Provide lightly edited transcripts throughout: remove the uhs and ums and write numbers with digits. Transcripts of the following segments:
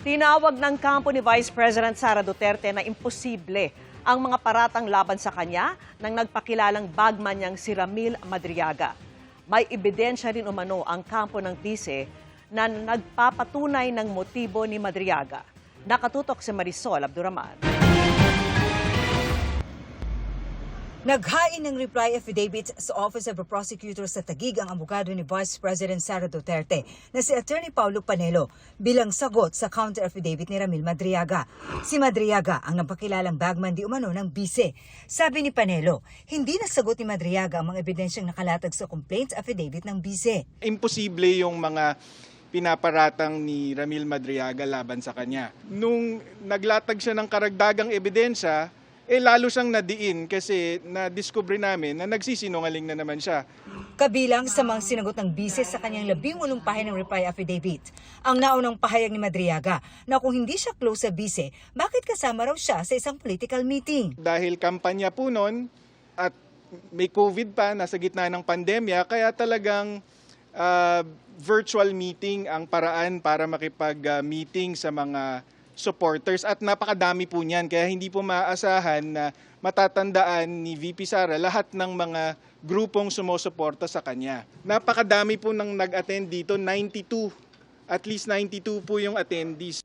Tinawag ng kampo ni Vice President Sara Duterte na imposible ang mga paratang laban sa kanya nang nagpakilalang bagman niyang si Ramil Madriaga. May ebidensya rin umano ang kampo ng bise na nagpapatunay ng motibo ni Madriaga. Nakatutok si Marisol Abduraman. Naghain ng reply affidavit sa Office of the Prosecutor sa Taguig ang abogado ni Vice President Sara Duterte na si Attorney Paulo Panelo bilang sagot sa counter affidavit ni Ramil Madriaga. Si Madriaga ang napakilalang bagman di umano ng bise. Sabi ni Panelo, hindi nasagot ni Madriaga ang mga ebidensyang nakalatag sa complaint affidavit ng bise. Imposible yung mga pinaparatang ni Ramil Madriaga laban sa kanya. Nung naglatag siya ng karagdagang ebidensya, lalo siyang nadiin kasi na-discover namin na nagsisinungaling na naman siya. Kabilang sa mga sinagot ng bise sa kanyang 18 pahina ng reply affidavit, ang naunang pahayag ni Madriaga na kung hindi siya close sa bise, bakit kasama raw siya sa isang political meeting? Dahil kampanya po noon at may COVID pa, nasa gitna ng pandemya, kaya talagang virtual meeting ang paraan para makipag-meeting sa mga supporters at napakadami po niyan kaya hindi po maaasahan na matatandaan ni VP Sara lahat ng mga grupong sumusuporta sa kanya. Napakadami po nang nag-attend dito, 92, at least 92 po yung attendees.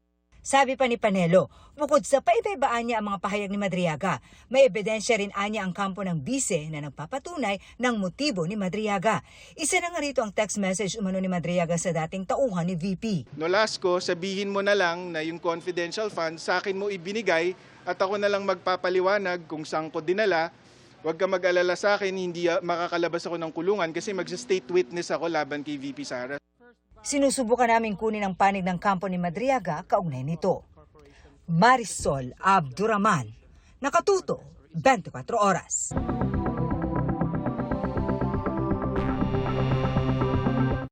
Sabi pa ni Panelo, bukod sa paiba-ibaan niya ang mga pahayag ni Madriaga, may ebidensya rin anya ang kampo ng bise na nagpapatunay ng motibo ni Madriaga. Isa na nga rito ang text message umano ni Madriaga sa dating tauhan ni VP. Nolasco, sabihin mo na lang na yung confidential funds sa akin mo ibinigay at ako na lang magpapaliwanag kung saan ko dinala. Huwag ka mag-alala sa akin, hindi makakalabas ako ng kulungan kasi mag-state witness ako laban kay VP Sara. Sinusubukan namin kunin ang panig ng kampo ni Madriaga kaugnay nito. Marisol Abduraman, Nakatuto, 24 Oras.